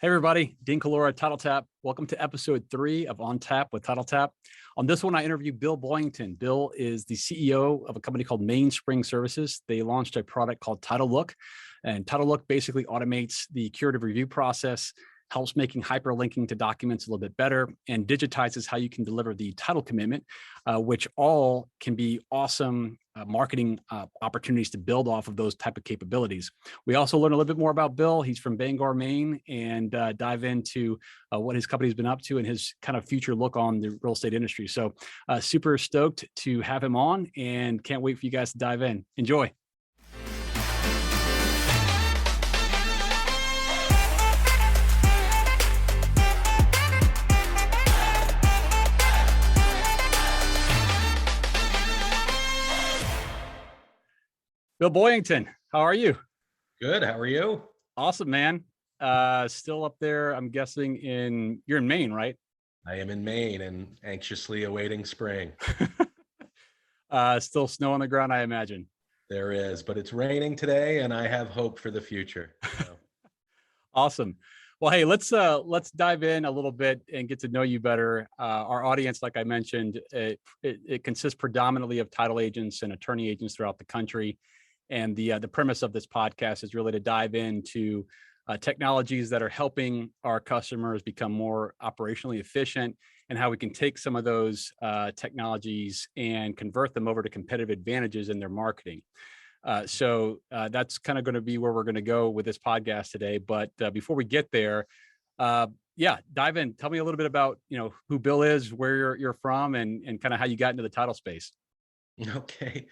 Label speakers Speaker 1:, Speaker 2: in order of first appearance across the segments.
Speaker 1: Hey everybody, Dean Collura, TitleTap. Welcome to episode 3 of OnTap with TitleTap. On this one, I interviewed Bill Boyington. Bill is the CEO of a company called Mainspring Services. They launched a product called titleLOOK, and titleLOOK basically automates the curative review process, helps making hyperlinking to documents a little bit better, and digitizes how you can deliver the title commitment, which all can be awesome marketing opportunities to build off of those type of capabilities. We also learn a little bit more about Bill. He's from Bangor, Maine, and dive into what his company's been up to and his kind of future look on the real estate industry. So super stoked to have him on and can't wait for you guys to dive in. Enjoy. Bill Boyington, how are you?
Speaker 2: Good. How are you?
Speaker 1: Awesome, man. Still up there, I'm guessing you're in Maine, right?
Speaker 2: I am in Maine and anxiously awaiting spring.
Speaker 1: Still snow on the ground, I imagine.
Speaker 2: There is, but it's raining today and I have hope for the future. So.
Speaker 1: Awesome. Well, hey, let's dive in a little bit and get to know you better. Our audience, like I mentioned, it consists predominantly of title agents and attorney agents throughout the country. And the premise of this podcast is really to dive into technologies that are helping our customers become more operationally efficient and how we can take some of those technologies and convert them over to competitive advantages in their marketing. So that's kind of going to be where we're going to go with this podcast today. But before we get there, dive in. Tell me a little bit about, who Bill is, where you're from, and kind of how you got into the title space.
Speaker 2: Okay.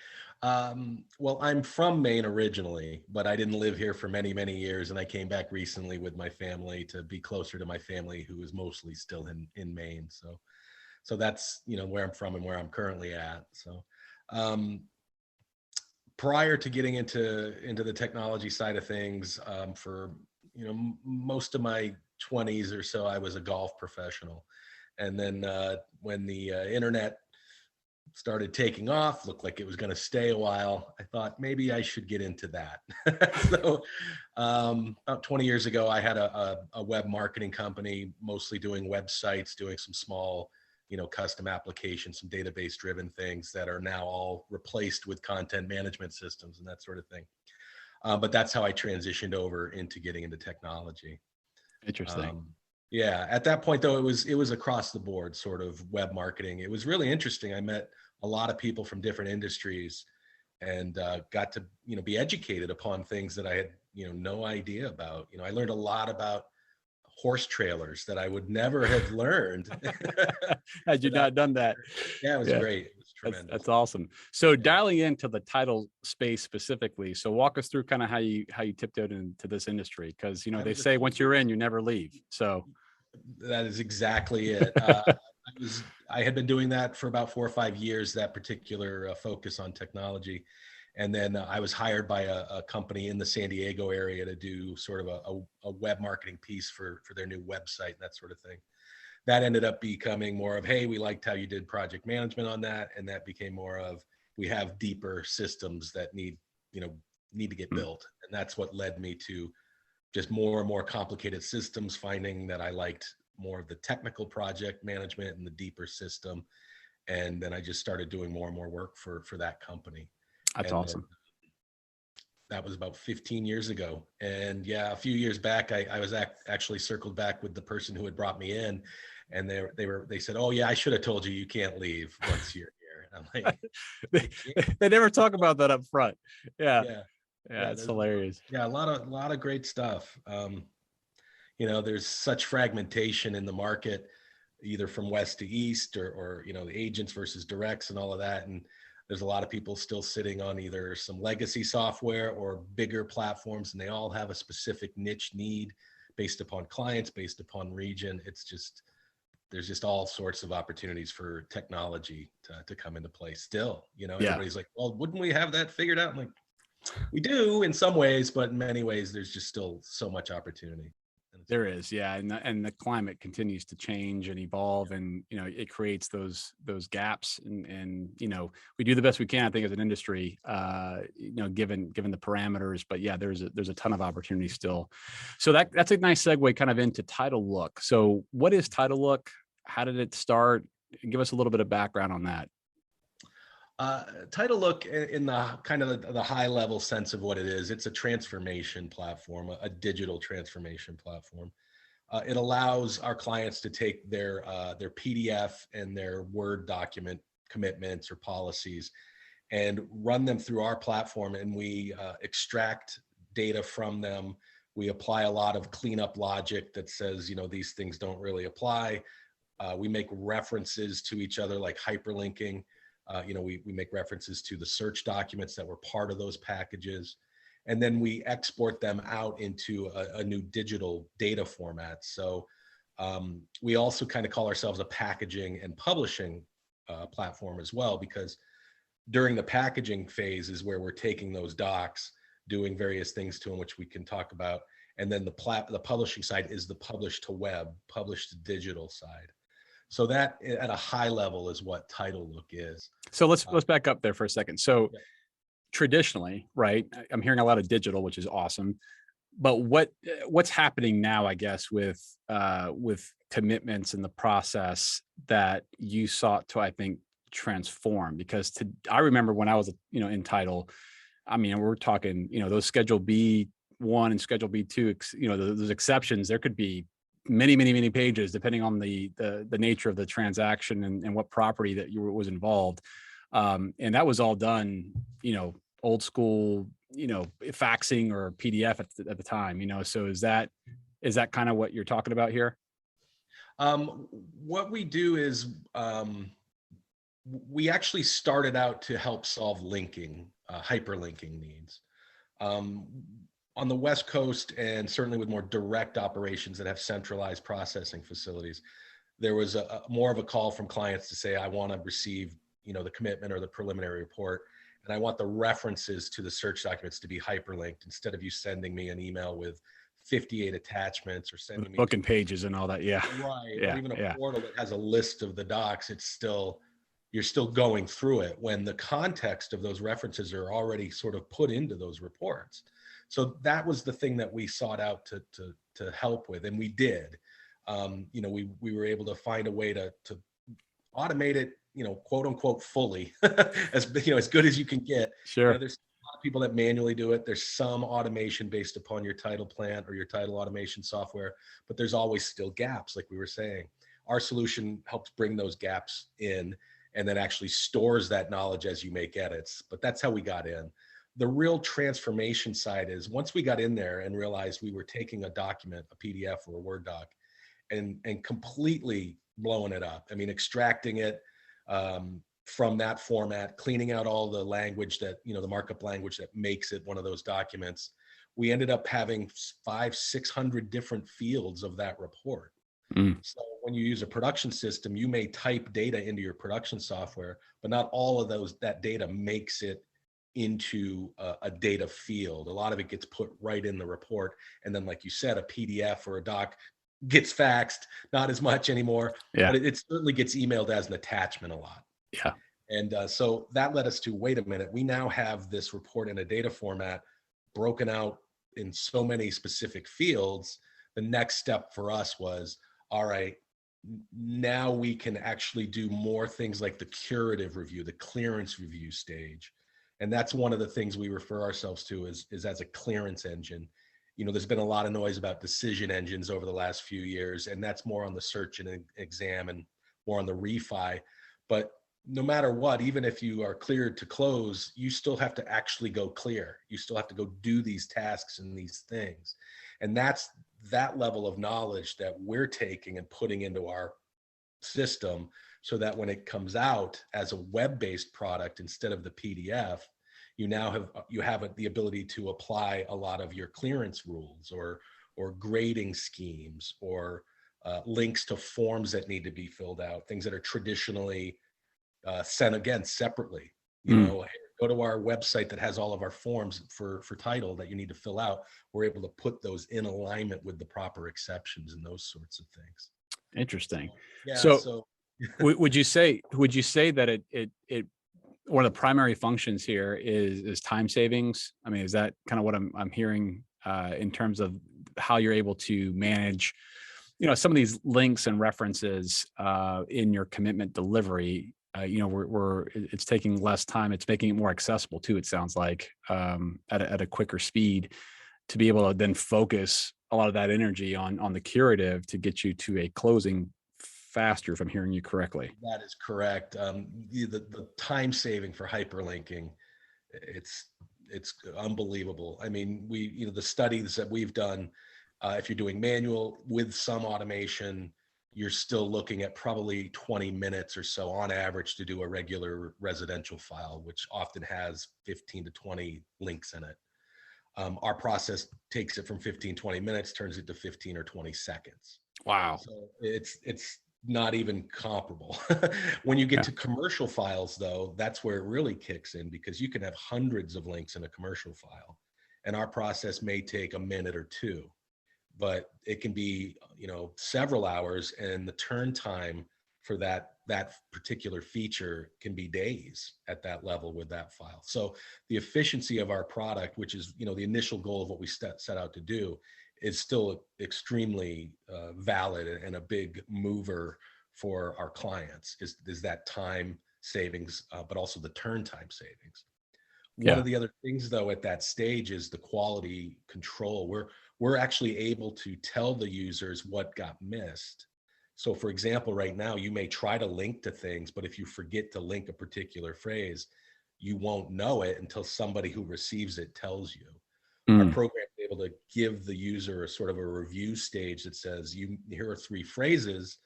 Speaker 2: Well, I'm from Maine originally, but I didn't live here for many, many years. And I came back recently with my family to be closer to my family, who is mostly still in Maine. So that's, where I'm from and where I'm currently at. So prior to getting into the technology side of things, for, most of my 20s or so, I was a golf professional. And then when the internet started taking off, looked like it was going to stay a while, I thought maybe I should get into that. So about 20 years ago, I had a web marketing company, mostly doing websites, doing some small, custom applications, some database driven things that are now all replaced with content management systems and that sort of thing. But that's how I transitioned over into getting into technology.
Speaker 1: Interesting.
Speaker 2: Yeah, at that point though, it was across the board sort of web marketing. It was really interesting. I met a lot of people from different industries and got to be educated upon things that I had no idea about. I learned a lot about horse trailers that I would never have learned
Speaker 1: had you not done that.
Speaker 2: Yeah, it was great. It was tremendous.
Speaker 1: That's awesome. So dialing into the title space specifically, so walk us through kind of how you tiptoed into this industry, because they say once you're in, you never leave. So
Speaker 2: that is exactly it. I had been doing that for about 4 or 5 years, that particular focus on technology. And then I was hired by a company in the San Diego area to do sort of a web marketing piece for their new website and that sort of thing. That ended up becoming more of, hey, we liked how you did project management on that. And that became more of, we have deeper systems that need to get built. And that's what led me to just more and more complicated systems, finding that I liked more of the technical project management and the deeper system. And then I just started doing more and more work for that company.
Speaker 1: That's awesome.
Speaker 2: That was about 15 years ago. And yeah, a few years back, I was actually circled back with the person who had brought me in, and they said, "Oh yeah, I should have told you you can't leave once you're here." And I'm like,
Speaker 1: they never talk about that up front. Yeah, it's hilarious.
Speaker 2: Yeah, a lot of great stuff. There's such fragmentation in the market, either from west to east or the agents versus directs and all of that. And there's a lot of people still sitting on either some legacy software or bigger platforms, and they all have a specific niche need based upon clients, based upon region. There's just all sorts of opportunities for technology to come into play still. Everybody's like, well, wouldn't we have that figured out? I'm like, we do in some ways, but in many ways, there's just still so much opportunity.
Speaker 1: There is, yeah, and the climate continues to change and evolve, and it creates those gaps, and we do the best we can, I think, as an industry, given the parameters. But yeah, there's a ton of opportunity still. So that's a nice segue kind of into titleLOOK. So what is titleLOOK? How did it start? Give us a little bit of background on that.
Speaker 2: titleLOOK, in the kind of the high level sense of what it is, it's a transformation platform, a digital transformation platform. It allows our clients to take their PDF and their Word document commitments or policies and run them through our platform, and we extract data from them. We apply a lot of cleanup logic that says, these things don't really apply. We make references to each other, like hyperlinking. We make references to the search documents that were part of those packages, and then we export them out into a new digital data format. So we also kind of call ourselves a packaging and publishing platform as well, because during the packaging phase is where we're taking those docs, doing various things to them, which we can talk about. And then the publishing side is the publish to web, publish to digital side. So that at a high level is what titleLOOK is.
Speaker 1: So let's back up there for a second. So traditionally, right, I'm hearing a lot of digital, which is awesome. But what's happening now, I guess, with commitments and the process that you sought to, I think, transform? Because I remember when I was, in title, I mean, we're talking, those Schedule B1 and Schedule B2, those exceptions, there could be many pages depending on the nature of the transaction and what property that was involved. And that was all done, old school, faxing or PDF at the time, so is that kind of what you're talking about here?
Speaker 2: What we do is we actually started out to help solve linking, hyperlinking needs. On the West Coast, and certainly with more direct operations that have centralized processing facilities, there was more of a call from clients to say, I want to receive, the commitment or the preliminary report, and I want the references to the search documents to be hyperlinked instead of you sending me an email with 58 attachments or sending me
Speaker 1: booking pages and all that. Yeah.
Speaker 2: Right.
Speaker 1: Yeah.
Speaker 2: Or even a portal that has a list of the docs. You're still going through it when the context of those references are already sort of put into those reports. So that was the thing that we sought out to help with, and we did. We were able to find a way to automate it, quote unquote, fully, as good as you can get.
Speaker 1: Sure.
Speaker 2: There's a lot of people that manually do it. There's some automation based upon your title plant or your title automation software, but there's always still gaps, like we were saying. Our solution helps bring those gaps in and then actually stores that knowledge as you make edits. But that's how we got in. The real transformation side is once we got in there and realized we were taking a document, a PDF or a Word doc, and completely blowing it up. I mean, extracting it from that format, cleaning out all the language that, the markup language that makes it one of those documents. We ended up having 500-600 different fields of that report. So when you use a production system, you may type data into your production software, but not all of that data makes it into a data field. A lot of it gets put right in the report. And then, like you said, a PDF or a doc gets faxed, not as much anymore, but it certainly gets emailed as an attachment a lot.
Speaker 1: Yeah.
Speaker 2: And so that led us to, wait a minute, we now have this report in a data format broken out in so many specific fields. The next step for us was, all right, now we can actually do more things like the curative review, the clearance review stage. And that's one of the things we refer ourselves to is as a clearance engine. There's been a lot of noise about decision engines over the last few years, and that's more on the search and exam and more on the refi. But no matter what, even if you are cleared to close, you still have to actually go clear. You still have to go do these tasks and these things. And that's that level of knowledge that we're taking and putting into our system, so that when it comes out as a web-based product instead of the PDF, you have the ability to apply a lot of your clearance rules or grading schemes or links to forms that need to be filled out, things that are traditionally sent again separately. Here go to our website that has all of our forms for title that you need to fill out. We're able to put those in alignment with the proper exceptions and those sorts of things.
Speaker 1: Interesting.
Speaker 2: Yeah.
Speaker 1: So would you say that it one of the primary functions here is time savings? I mean, is that kind of what I'm hearing in terms of how you're able to manage, some of these links and references in your commitment delivery? It's taking less time. It's making it more accessible too. It sounds like at a quicker speed to be able to then focus a lot of that energy on the curative to get you to a closing faster, if I'm hearing you correctly.
Speaker 2: That is correct. The time saving for hyperlinking, it's unbelievable. I mean, the studies that we've done, if you're doing manual with some automation, you're still looking at probably 20 minutes or so on average to do a regular residential file, which often has 15 to 20 links in it. Our process takes it from 15, 20 minutes, turns it to 15 or 20 seconds.
Speaker 1: Wow.
Speaker 2: So it's not even comparable. When you get to commercial files, though, that's where it really kicks in, because you can have hundreds of links in a commercial file, and our process may take a minute or two, but it can be, several hours, and the turn time for that particular feature can be days at that level with that file. So the efficiency of our product, which is, the initial goal of what we set out to do, is still extremely valid and a big mover for our clients, is that time savings, but also the turn time savings. One of the other things, though, at that stage is the quality control. We're actually able to tell the users what got missed. So for example, right now, you may try to link to things, but if you forget to link a particular phrase, you won't know it until somebody who receives it tells you. Our program is able to give the user a sort of a review stage that says, here are 3 phrases,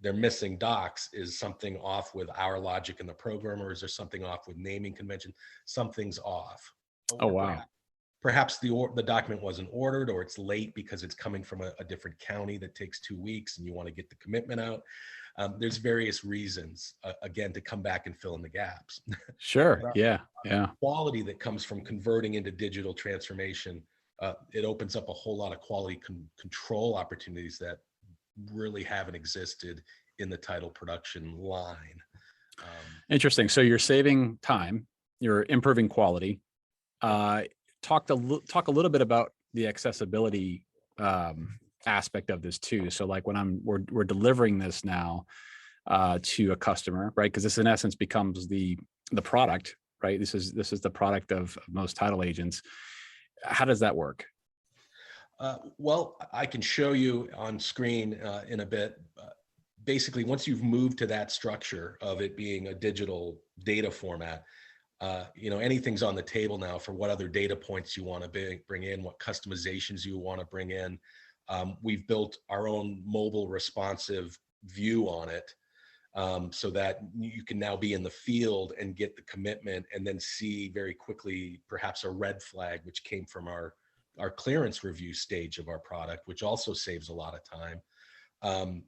Speaker 2: they're missing docs. Is something off with our logic in the program, or is there something off with naming convention? Something's off.
Speaker 1: Oh, wow.
Speaker 2: Perhaps the document wasn't ordered, or it's late because it's coming from a different county that takes 2 weeks and you want to get the commitment out. There's various reasons, again, to come back and fill in the gaps.
Speaker 1: Sure. Yeah.
Speaker 2: Quality that comes from converting into digital transformation, it opens up a whole lot of quality control opportunities that really haven't existed in the title production line.
Speaker 1: Interesting. So you're saving time, you're improving quality. Talk a little bit about the accessibility aspect of this too. So like when we're delivering this now to a customer, right? Because this in essence becomes the product, right? This is the product of most title agents. How does that work?
Speaker 2: Well, I can show you on screen in a bit. Basically, once you've moved to that structure of it being a digital data format, anything's on the table now for what other data points you want to bring in, what customizations you want to bring in. We've built our own mobile responsive view on it, so that you can now be in the field and get the commitment and then see very quickly perhaps a red flag, which came from our clearance review stage of our product, which also saves a lot of time.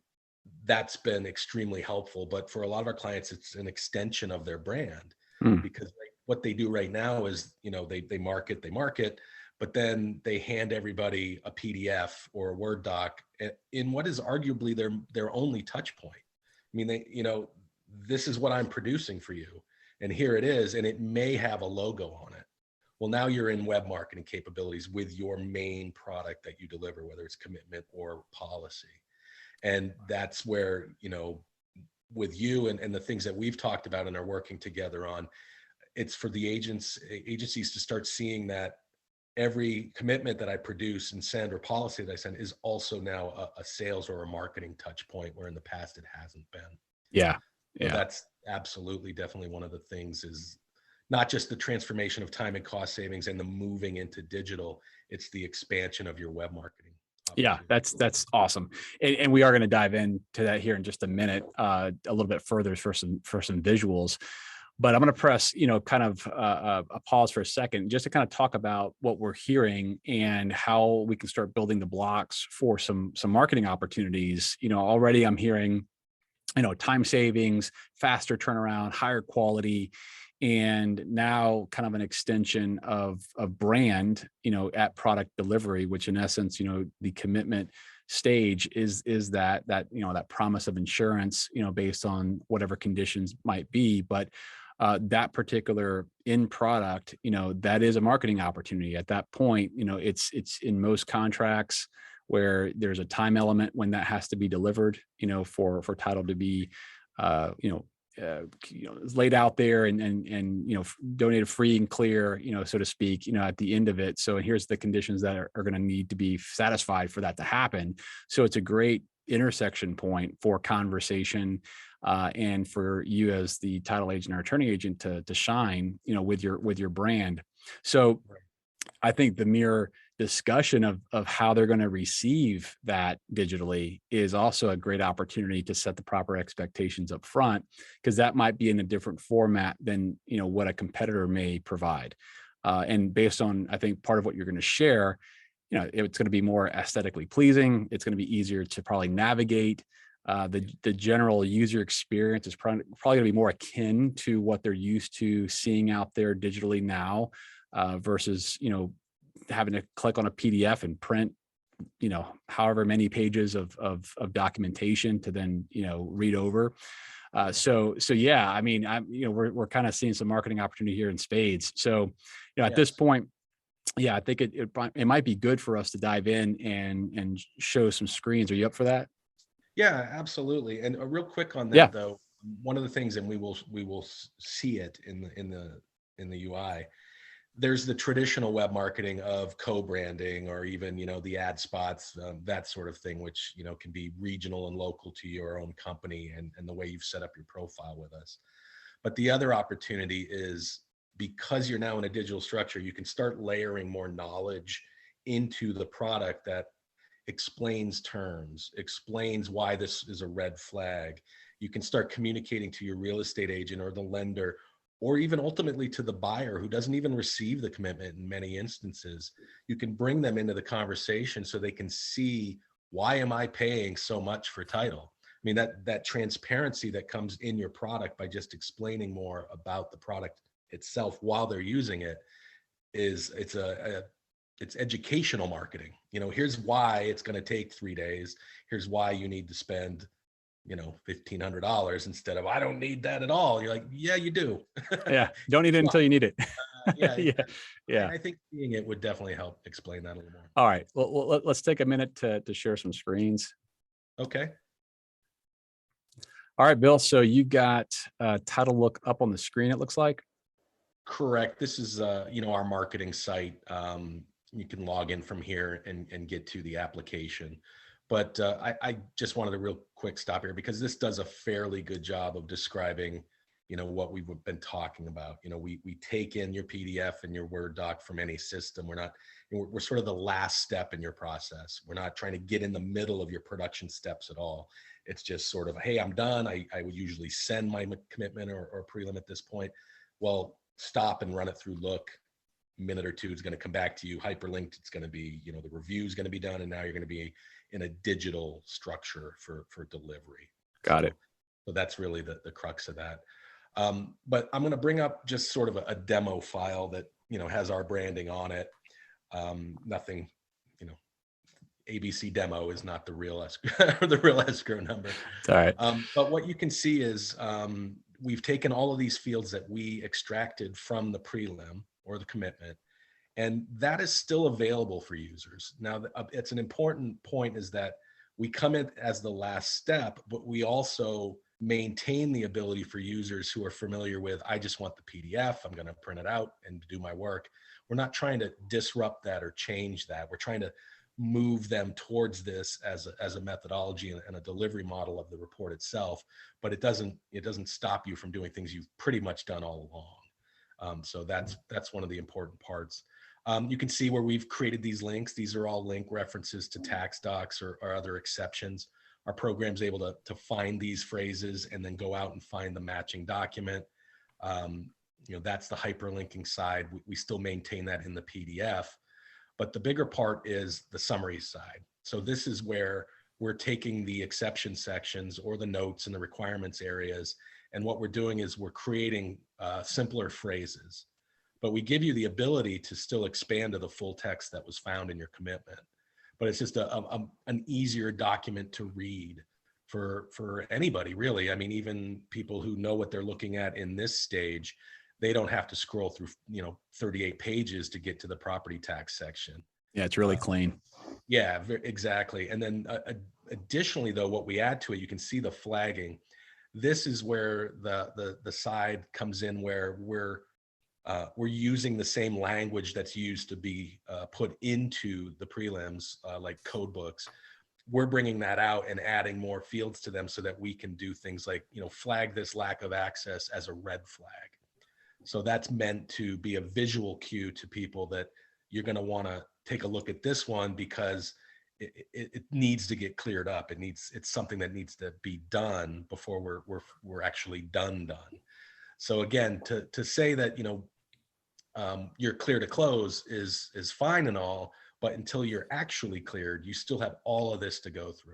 Speaker 2: That's been extremely helpful, but for a lot of our clients, it's an extension of their brand, because what they do right now is, they market, but then they hand everybody a PDF or a Word doc in what is arguably their only touch point. I mean, this is what I'm producing for you, and here it is, and it may have a logo on it. Well, now you're in web marketing capabilities with your main product that you deliver, whether it's commitment or policy. And that's where, with you and the things that we've talked about and are working together on, it's for the agencies to start seeing that every commitment that I produce and send, or policy that I send, is also now a sales or a marketing touch point, where in the past it hasn't been.
Speaker 1: Yeah.
Speaker 2: So that's absolutely, definitely one of the things, is not just the transformation of time and cost savings and the moving into digital, it's the expansion of your web marketing.
Speaker 1: Yeah, that's awesome. And we are going to dive into that here in just a minute, a little bit further for some visuals. But I'm going to press, kind of a pause for a second, just to kind of talk about what we're hearing and how we can start building the blocks for some marketing opportunities. Already I'm hearing, time savings, faster turnaround, higher quality. and now kind of an extension of brand, at product delivery, which in essence, the commitment stage is that promise of insurance, based on whatever conditions might be. But that particular end product, that is a marketing opportunity at that point. It's in most contracts where there's a time element when that has to be delivered, for title to be, laid out there and donated free and clear, so to speak, at the end of it. So here's the conditions that are going to need to be satisfied for that to happen. So it's a great intersection point for conversation, and for you as the title agent or attorney agent to shine, with your brand. So I think the mere discussion of how they're going to receive that digitally is also a great opportunity to set the proper expectations up front, because that might be in a different format than what a competitor may provide. And based on, I think, part of what you're going to share, it's going to be more aesthetically pleasing. It's going to be easier to probably navigate. The general user experience is probably going to be more akin to what they're used to seeing out there digitally now, versus having to click on a PDF and print however many pages of documentation to then read over. So yeah, I mean, we're kind of seeing some marketing opportunity here in spades. So at this point, yeah, I think it might be good for us to dive in and show some screens. Are you up for that?
Speaker 2: Yeah, absolutely. And real quick on that though, one of the things, and we will see it in the UI. There's the traditional web marketing of co-branding, or even, the ad spots, that sort of thing, which, can be regional and local to your own company and the way you've set up your profile with us. But the other opportunity is, because you're now in a digital structure, you can start layering more knowledge into the product that explains terms, explains why this is a red flag. You can start communicating to your real estate agent or the lender, or even ultimately to the buyer who doesn't even receive the commitment in many instances. You can bring them into the conversation so they can see, why am I paying so much for title? I mean, that transparency that comes in your product by just explaining more about the product itself while they're using it it's educational marketing. Here's why it's going to take 3 days. Here's why you need to spend $1,500 instead of, I don't need that at all. You're like, yeah, you do.
Speaker 1: Yeah. Don't need it until you need it.
Speaker 2: Yeah.
Speaker 1: Yeah.
Speaker 2: I think seeing it would definitely help explain that a little more.
Speaker 1: All right. Well, let's take a minute to share some screens.
Speaker 2: Okay.
Speaker 1: All right, Bill. So you got titleLOOK up on the screen, it looks like.
Speaker 2: Correct. This is, our marketing site. You can log in from here and get to the application. But I just wanted a real quick stop here, because this does a fairly good job of describing, what we've been talking about. We take in your PDF and your Word doc from any system. We're sort of the last step in your process. We're not trying to get in the middle of your production steps at all. It's just sort of, hey, I'm done. I would usually send my commitment or prelim at this point. Well, stop and run it through Look. Minute or two, it's going to come back to you hyperlinked. It's going to be, the review is going to be done, and now you're going to be in a digital structure for delivery.
Speaker 1: Got it.
Speaker 2: So that's really the crux of that. But I'm going to bring up just sort of a demo file that has our branding on it. Nothing, ABC demo is not the real escrow number.
Speaker 1: It's all right.
Speaker 2: But what you can see is we've taken all of these fields that we extracted from the prelim or the commitment, and that is still available for users. Now, it's an important point, is that we come in as the last step, but we also maintain the ability for users who are familiar with, I just want the PDF, I'm going to print it out and do my work. We're not trying to disrupt that or change that. We're trying to move them towards this as a methodology and a delivery model of the report itself, but it doesn't stop you from doing things you've pretty much done all along. So that's one of the important parts. You can see where we've created these links. These are all link references to tax docs or other exceptions. Our program's able to find these phrases and then go out and find the matching document. That's the hyperlinking side. We still maintain that in the PDF. But the bigger part is the summary side. So this is where we're taking the exception sections or the notes and the requirements areas. And what we're doing is we're creating simpler phrases, but we give you the ability to still expand to the full text that was found in your commitment. But it's just an easier document to read for anybody, really. I mean, even people who know what they're looking at in this stage, they don't have to scroll through 38 pages to get to the property tax section.
Speaker 1: Yeah, it's really clean.
Speaker 2: Yeah, exactly. And then additionally, though, what we add to it, you can see the flagging. This is where the side comes in, where we're using the same language that's used to be put into the prelims, like code books. We're bringing that out and adding more fields to them so that we can do things like, flag this lack of access as a red flag. So that's meant to be a visual cue to people that you're going to want to take a look at this one, because it needs to get cleared up. It's something that needs to be done before we're actually done. So again, to say that, you're clear to close is fine and all, but until you're actually cleared, you still have all of this to go through.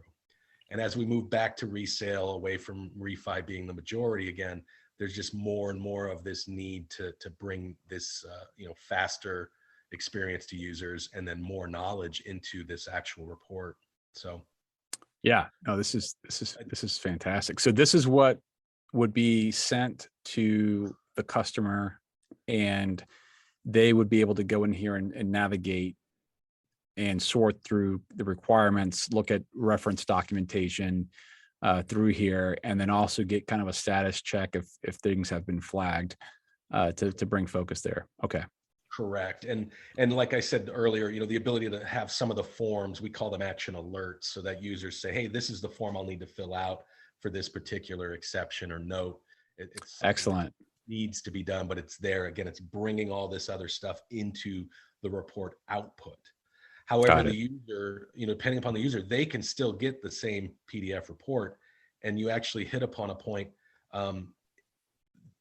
Speaker 2: And as we move back to resale, away from refi being the majority again, there's just more and more of this need to bring this faster experience to users, and then more knowledge into this actual report. So
Speaker 1: yeah, no, this is fantastic. So this is what would be sent to the customer, and they would be able to go in here and navigate and sort through the requirements, look at reference documentation through here, and then also get kind of a status check if things have been flagged to bring focus there. Okay.
Speaker 2: Correct. And like I said earlier, the ability to have some of the forms, we call them action alerts, so that users say, hey, this is the form I'll need to fill out for this particular exception or note. It's
Speaker 1: excellent.
Speaker 2: Needs to be done, but it's there. Again, it's bringing all this other stuff into the report output. However, the user, depending upon the user, they can still get the same PDF report. And you actually hit upon a point.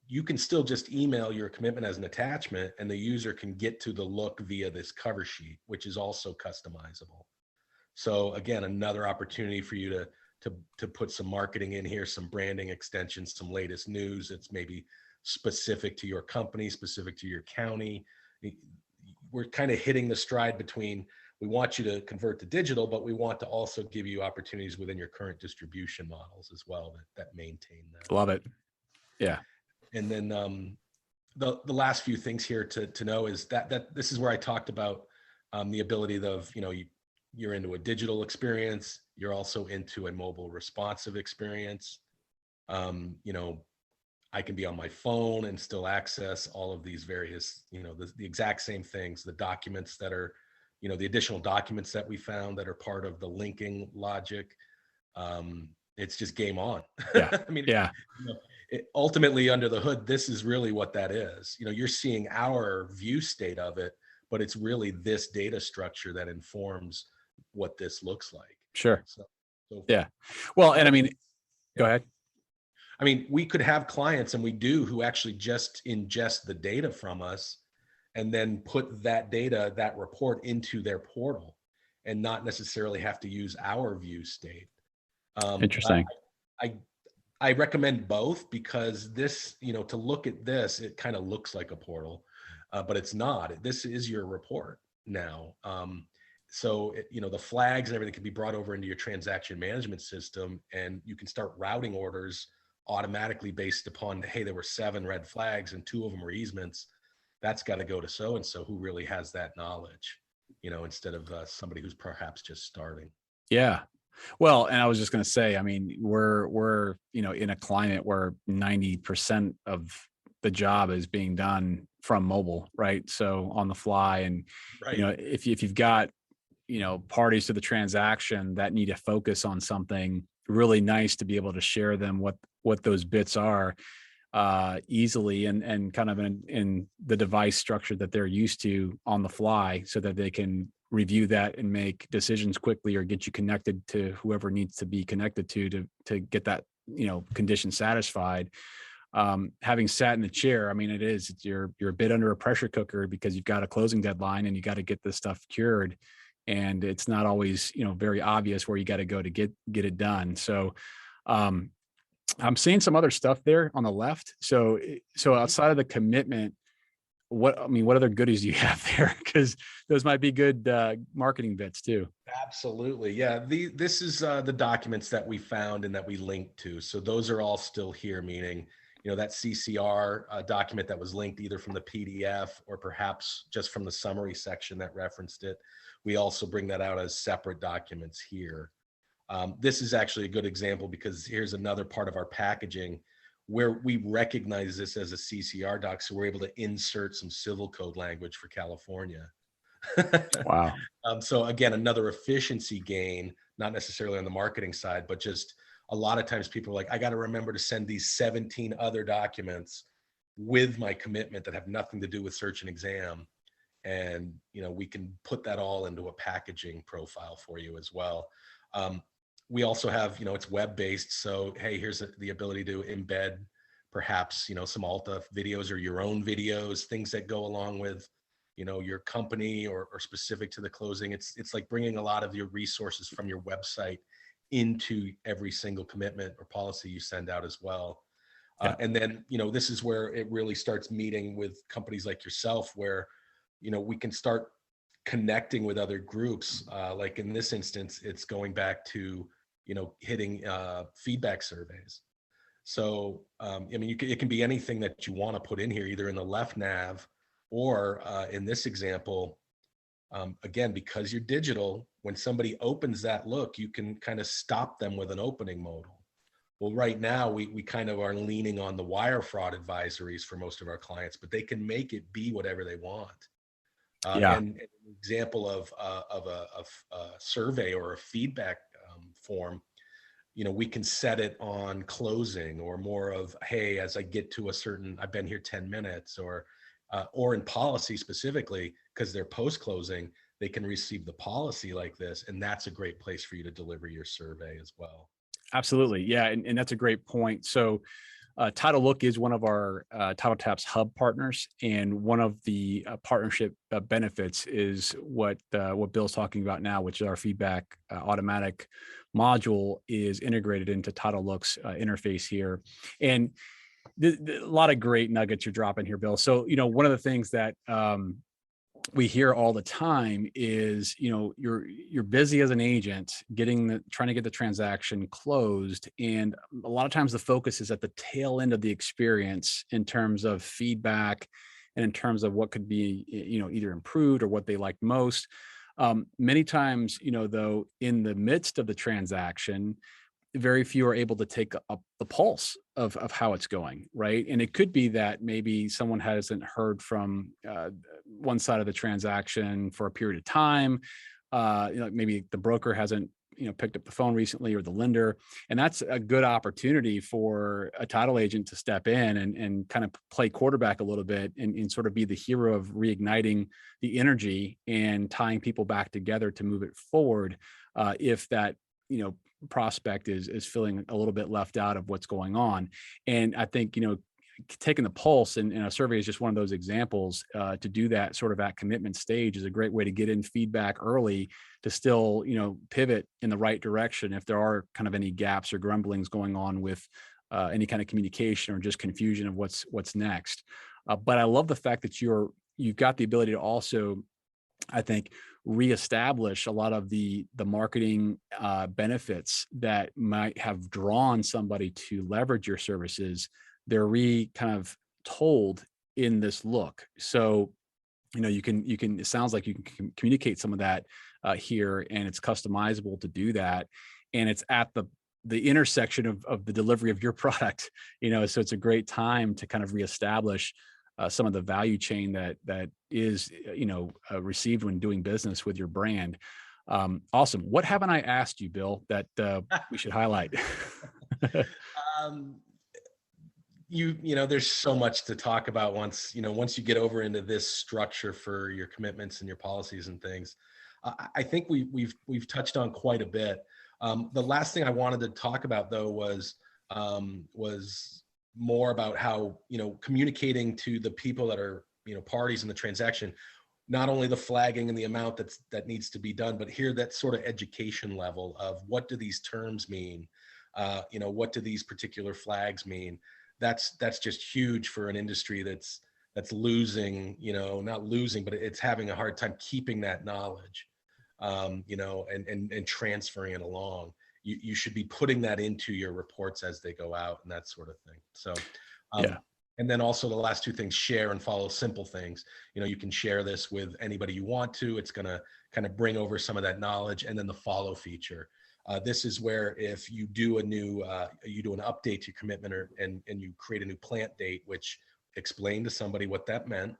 Speaker 2: You can still just email your commitment as an attachment, and the user can get to the look via this cover sheet, which is also customizable. So again, another opportunity for you to put some marketing in here, some branding extensions, some latest news. It's maybe specific to your company, specific to your county. We're kind of hitting the stride between, we want you to convert to digital, but we want to also give you opportunities within your current distribution models as well that maintain that.
Speaker 1: Love it. Yeah.
Speaker 2: And then the last few things here to know is that this is where I talked about the ability of, you're into a digital experience, you're also into a mobile responsive experience. I can be on my phone and still access all of these various, the exact same things, the documents that are, the additional documents that we found that are part of the linking logic. It's just game on.
Speaker 1: Yeah.
Speaker 2: I mean,
Speaker 1: yeah.
Speaker 2: Ultimately, under the hood, this is really what that is. You're seeing our view state of it, but it's really this data structure that informs what this looks like.
Speaker 1: Sure. So yeah. Well, and I mean, go ahead.
Speaker 2: I mean, we could have clients, and we do, who actually just ingest the data from us and then put that data, that report, into their portal, and not necessarily have to use our view state.
Speaker 1: Interesting.
Speaker 2: I recommend both, because this, to look at this, it kind of looks like a portal, but it's not. This is your report now. So, the flags and everything can be brought over into your transaction management system, and you can start routing orders automatically based upon, hey, there were 7 red flags and 2 of them were easements. That's got to go to so-and-so who really has that knowledge, instead of somebody who's perhaps just starting.
Speaker 1: Yeah. Well, and I was just going to say, I mean, we're, in a climate where 90% of the job is being done from mobile, right? So on the fly, and,
Speaker 2: right.
Speaker 1: If you've got, parties to the transaction that need to focus on something, really nice to be able to share them what those bits are easily and kind of in the device structure that they're used to on the fly, so that they can review that and make decisions quickly, or get you connected to whoever needs to be connected to get that, condition satisfied. Having sat in the chair, I mean, you're a bit under a pressure cooker, because you've got a closing deadline and you got to get this stuff cured. And it's not always, very obvious where you got to go to get it done. So I'm seeing some other stuff there on the left. So, so
Speaker 2: Mhm.
Speaker 1: outside of the commitment, what other goodies do you have there? Because those might be good marketing bits too.
Speaker 2: Absolutely. Yeah. This is the documents that we found and that we linked to. So those are all still here, meaning, that CCR document that was linked either from the PDF or perhaps just from the summary section that referenced it. We also bring that out as separate documents here. This is actually a good example because here's another part of our packaging where we recognize this as a CCR doc. So we're able to insert some civil code language for California.
Speaker 1: Wow.
Speaker 2: So again, another efficiency gain, not necessarily on the marketing side, but just a lot of times people are like, I got to remember to send these 17 other documents with my commitment that have nothing to do with search and exam. And, we can put that all into a packaging profile for you as well. We also have, it's web-based. So, hey, here's the ability to embed perhaps, some Alta videos or your own videos, things that go along with, your company or specific to the closing. It's like bringing a lot of your resources from your website into every single commitment or policy you send out as well.
Speaker 1: Yeah.
Speaker 2: And then, this is where it really starts meeting with companies like yourself, where, we can start connecting with other groups. Like in this instance, it's going back to, hitting feedback surveys. So, it can be anything that you want to put in here, either in the left nav or in this example, again, because you're digital, when somebody opens that look, you can kind of stop them with an opening modal. Well, right now, we kind of are leaning on the wire fraud advisories for most of our clients, but they can make it be whatever they want.
Speaker 1: Yeah.
Speaker 2: And an example of a survey or a feedback form, we can set it on closing or more of, hey, as I get to a certain, I've been here 10 minutes or in policy specifically, because they're post-closing, they can receive the policy like this. And that's a great place for you to deliver your survey as well.
Speaker 1: Absolutely. Yeah. And that's a great point. So, titleLOOK is one of our TitleTap's hub partners, and one of the partnership benefits is what Bill's talking about now, which is our feedback automatic module is integrated into titleLOOK's interface here, and a lot of great nuggets you're dropping here, Bill. So, one of the things that we hear all the time is, you're busy as an agent trying to get the transaction closed, and a lot of times the focus is at the tail end of the experience in terms of feedback and in terms of what could be, either improved or what they liked most. Many times, though, in the midst of the transaction, very few are able to take up the pulse of how it's going, right? And it could be that maybe someone hasn't heard from one side of the transaction for a period of time. Maybe the broker hasn't picked up the phone recently, or the lender, and that's a good opportunity for a title agent to step in and kind of play quarterback a little bit, and sort of be the hero of reigniting the energy and tying people back together to move it forward. If that prospect is feeling a little bit left out of what's going on. And I think, taking the pulse and a survey is just one of those examples. To do that sort of at commitment stage is a great way to get in feedback early, to still, pivot in the right direction if there are kind of any gaps or grumblings going on with any kind of communication or just confusion of what's next. But I love the fact that you've got the ability to also, I think, reestablish a lot of the marketing benefits that might have drawn somebody to leverage your services. They're kind of told in this look. So, you can, it sounds like you can communicate some of that here, and it's customizable to do that. And it's at the intersection of the delivery of your product, so it's a great time to kind of reestablish some of the value chain that is, received when doing business with your brand. Awesome. What haven't I asked you, Bill, that we should highlight?
Speaker 2: um, there's so much to talk about once you get over into this structure for your commitments and your policies and things. I think we've touched on quite a bit. The last thing I wanted to talk about, though, was more about how, communicating to the people that are, parties in the transaction, not only the flagging and the amount that needs to be done, but here that sort of education level of what do these terms mean? What do these particular flags mean? That's just huge for an industry that's losing, not losing, but it's having a hard time keeping that knowledge, and transferring it along. You should be putting that into your reports as they go out and that sort of thing. So,
Speaker 1: Yeah.
Speaker 2: and then also the last two things, share and follow simple things. You can share this with anybody you want to. It's going to kind of bring over some of that knowledge. And then the follow feature. This is where if you do you do an update to your commitment and you create a new plant date, which explain to somebody what that meant,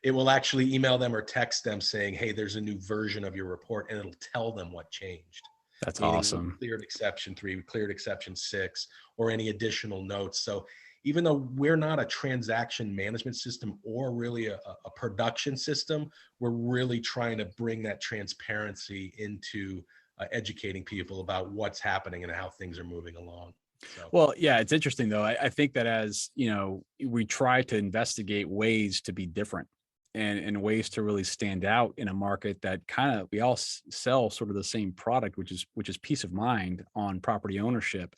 Speaker 2: it will actually email them or text them saying, hey, there's a new version of your report, and it'll tell them what changed.
Speaker 1: That's
Speaker 2: Meaning
Speaker 1: awesome.
Speaker 2: we cleared exception 3, we cleared exception 6, or any additional notes. So even though we're not a transaction management system or really a production system, we're really trying to bring that transparency into educating people about what's happening and how things are moving along. So.
Speaker 1: Well, yeah, it's interesting though. I think that as we try to investigate ways to be different and ways to really stand out in a market that kind of we all sell sort of the same product, which is peace of mind on property ownership.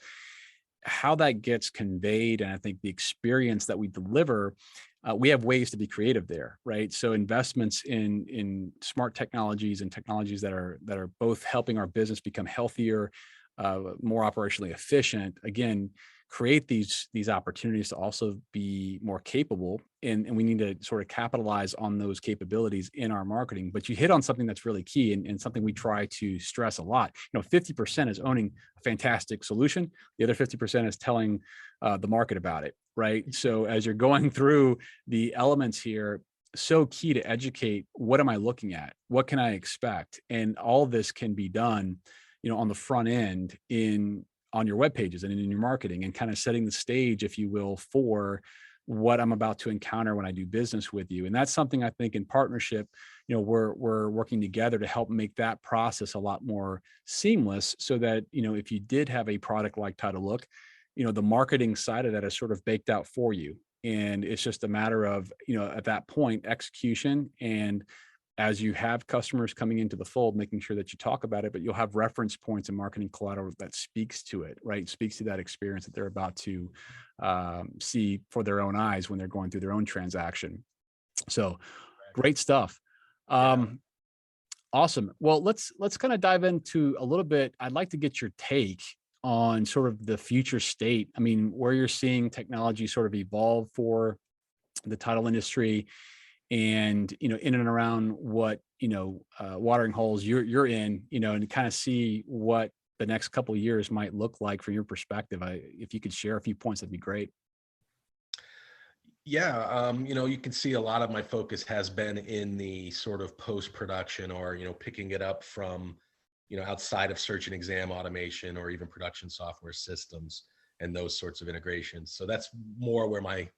Speaker 1: How that gets conveyed, and I think the experience that we deliver, we have ways to be creative there, right? So investments in smart technologies and technologies that are both helping our business become healthier, more operationally efficient, again, create these opportunities to also be more capable. And we need to sort of capitalize on those capabilities in our marketing. But you hit on something that's really key and something we try to stress a lot. 50% is owning a fantastic solution. The other 50% is telling the market about it, right? So as you're going through the elements here, so key to educate, what am I looking at? What can I expect? And all this can be done on the front end on your web pages and in your marketing, and kind of setting the stage, if you will, for what I'm about to encounter when I do business with you. And that's something I think in partnership, we're working together to help make that process a lot more seamless, so that, if you did have a product like titleLOOK, the marketing side of that is sort of baked out for you. And it's just a matter of, at that point, execution. And as you have customers coming into the fold, making sure that you talk about it, but you'll have reference points and marketing collateral that speaks to it, right? Speaks to that experience that they're about to see for their own eyes when they're going through their own transaction. So great stuff. Awesome. Well, let's kind of dive into a little bit. I'd like to get your take on sort of the future state. I mean, where you're seeing technology sort of evolve for the title industry, and in and around what watering holes you're in, and kind of see what the next couple of years might look like from your perspective. If you could share a few points, that'd be great.
Speaker 2: Yeah, you can see a lot of my focus has been in the sort of post-production, or picking it up from outside of search and exam automation, or even production software systems and those sorts of integrations. So that's more where my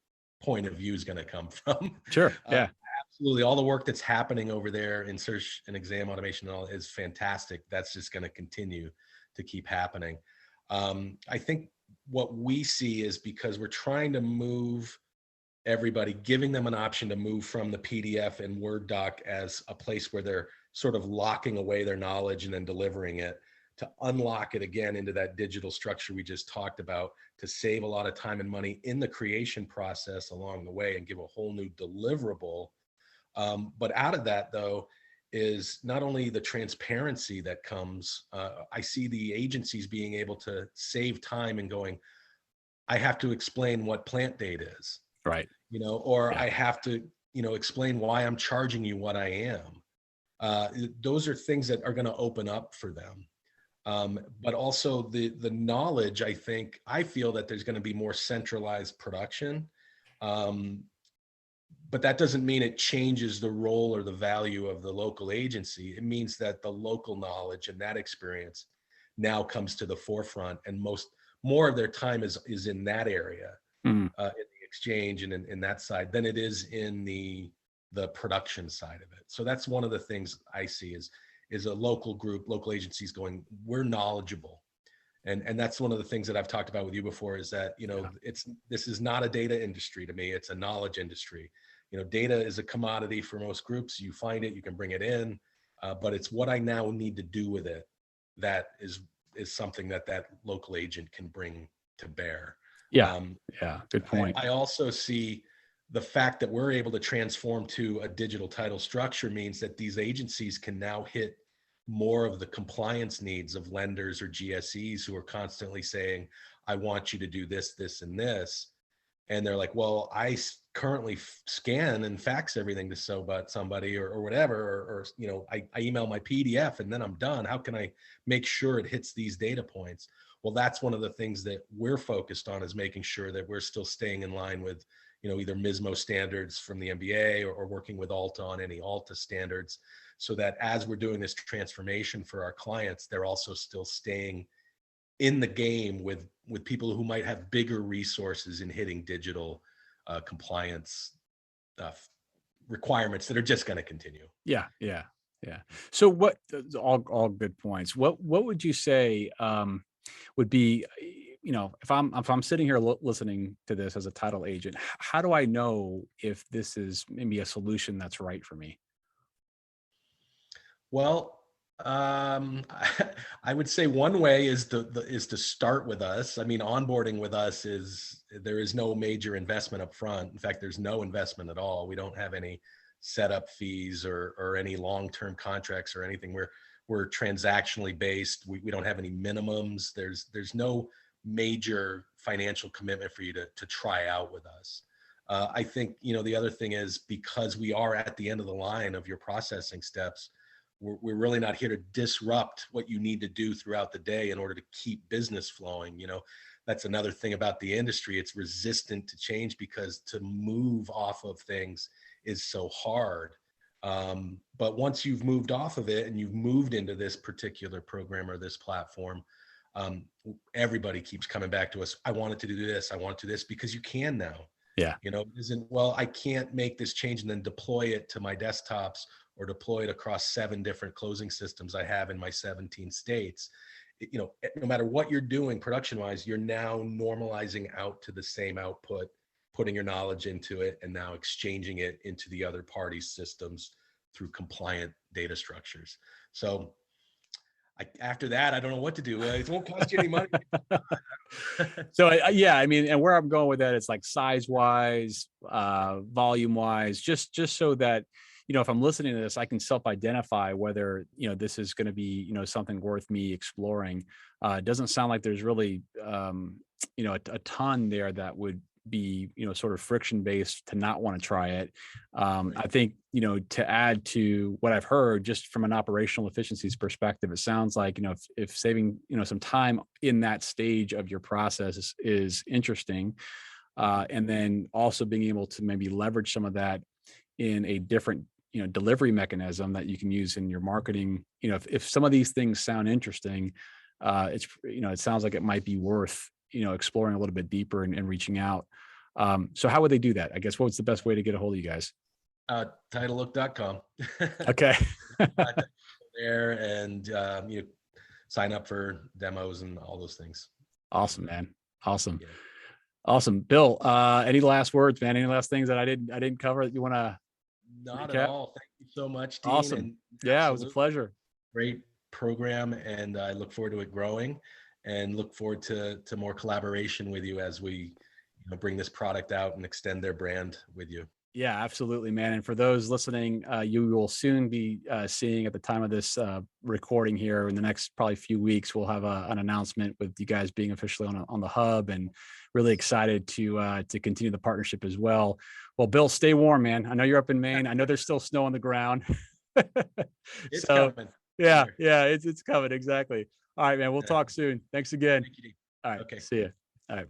Speaker 2: point of view is going to come from.
Speaker 1: Sure. Yeah.
Speaker 2: Absolutely. All the work that's happening over there in search and exam automation and all is fantastic. That's just going to continue to keep happening. I think what we see is, because we're trying to move everybody, giving them an option to move from the PDF and Word doc as a place where they're sort of locking away their knowledge and then delivering it, to unlock it again into that digital structure we just talked about, to save a lot of time and money in the creation process along the way and give a whole new deliverable. But out of that, though, is not only the transparency that comes, I see the agencies being able to save time and going, I have to explain what plant date is,
Speaker 1: right?
Speaker 2: Or I have to, explain why I'm charging you what I am. Those are things that are going to open up for them. But also the knowledge, I feel that there's going to be more centralized production. But that doesn't mean it changes the role or the value of the local agency. It means that the local knowledge and that experience now comes to the forefront, and more of their time is in that area, in the exchange and in that side, than it is in the production side of it. So that's one of the things I see is a local group, local agencies going, we're knowledgeable. And that's one of the things that I've talked about with you before, is that, this is not a data industry to me, it's a knowledge industry. Data is a commodity for most groups. You find it, you can bring it in, but it's what I now need to do with it that is something that local agent can bring to bear.
Speaker 1: Yeah. Yeah. Good point.
Speaker 2: I also see the fact that we're able to transform to a digital title structure means that these agencies can now hit more of the compliance needs of lenders or GSEs who are constantly saying, I want you to do this, this, and this. And they're like, well, I currently scan and fax everything to somebody or whatever, or I email my PDF and then I'm done. How can I make sure it hits these data points? Well, that's one of the things that we're focused on, is making sure that we're still staying in line with, either MISMO standards from the MBA or working with Alta on any Alta standards, so that as we're doing this transformation for our clients, they're also still staying in the game with people who might have bigger resources in hitting digital compliance requirements that are just going to continue.
Speaker 1: Yeah. Yeah. Yeah. So what, all good points. What would you say would be, if I'm sitting here listening to this as a title agent, how do I know if this is maybe a solution that's right for me?
Speaker 2: Well, I would say one way is to start with us. I mean, onboarding with us there is no major investment up front. In fact, there's no investment at all. We don't have any setup fees or any long-term contracts or anything. We're transactionally based. We don't have any minimums. There's no major financial commitment for you to try out with us. I think, the other thing is, because we are at the end of the line of your processing steps, we're really not here to disrupt what you need to do throughout the day in order to keep business flowing. That's another thing about the industry. It's resistant to change because to move off of things is so hard. But once you've moved off of it and you've moved into this particular program or this platform, everybody keeps coming back to us. I wanted to do this. I want to do this, because you can now.
Speaker 1: Yeah.
Speaker 2: I can't make this change and then deploy it to my desktops or deploy it across 7 different closing systems I have in my 17 states. No matter what you're doing production wise, you're now normalizing out to the same output, putting your knowledge into it, and now exchanging it into the other party's systems through compliant data structures. So after that, I don't know what to do. It won't cost you any money.
Speaker 1: So yeah, I mean, and where I'm going with that, it's like size wise, volume wise, just so that, if I'm listening to this, I can self-identify whether, this is going to be, something worth me exploring. It doesn't sound like there's really, a ton there that would be, sort of friction based to not want to try it. I think, to add to what I've heard, just from an operational efficiencies perspective, it sounds like, if saving, some time in that stage of your process is interesting. And then also being able to maybe leverage some of that in a different, delivery mechanism that you can use in your marketing. If some of these things sound interesting, it sounds like it might be worth, exploring a little bit deeper and reaching out. So how would they do that? I guess, what's the best way to get a hold of you guys?
Speaker 2: TitleLOOK.com.
Speaker 1: Okay.
Speaker 2: There, and sign up for demos and all those things.
Speaker 1: Awesome, man. Awesome.
Speaker 2: Yeah.
Speaker 1: Awesome. Bill, any last words, man? Any last things that I didn't cover that you want to?
Speaker 2: Not
Speaker 1: recap?
Speaker 2: at all. Thank you so much, Dean.
Speaker 1: Awesome.
Speaker 2: And
Speaker 1: yeah, it was a pleasure.
Speaker 2: Great program, and I look forward to it growing, and look forward to more collaboration with you as we bring this product out and extend their brand with you.
Speaker 1: Yeah, absolutely, man. And for those listening, you will soon be seeing, at the time of this recording here, in the next probably few weeks, we'll have an announcement with you guys being officially on the hub, and really excited to continue the partnership as well. Well, Bill, stay warm, man. I know you're up in Maine. I know there's still snow on the ground.
Speaker 2: It's coming.
Speaker 1: Yeah, it's coming. Exactly. All right, man. We'll talk soon. Thanks again.
Speaker 2: Thank you, Dean.
Speaker 1: All right.
Speaker 2: Okay.
Speaker 1: See you. All right.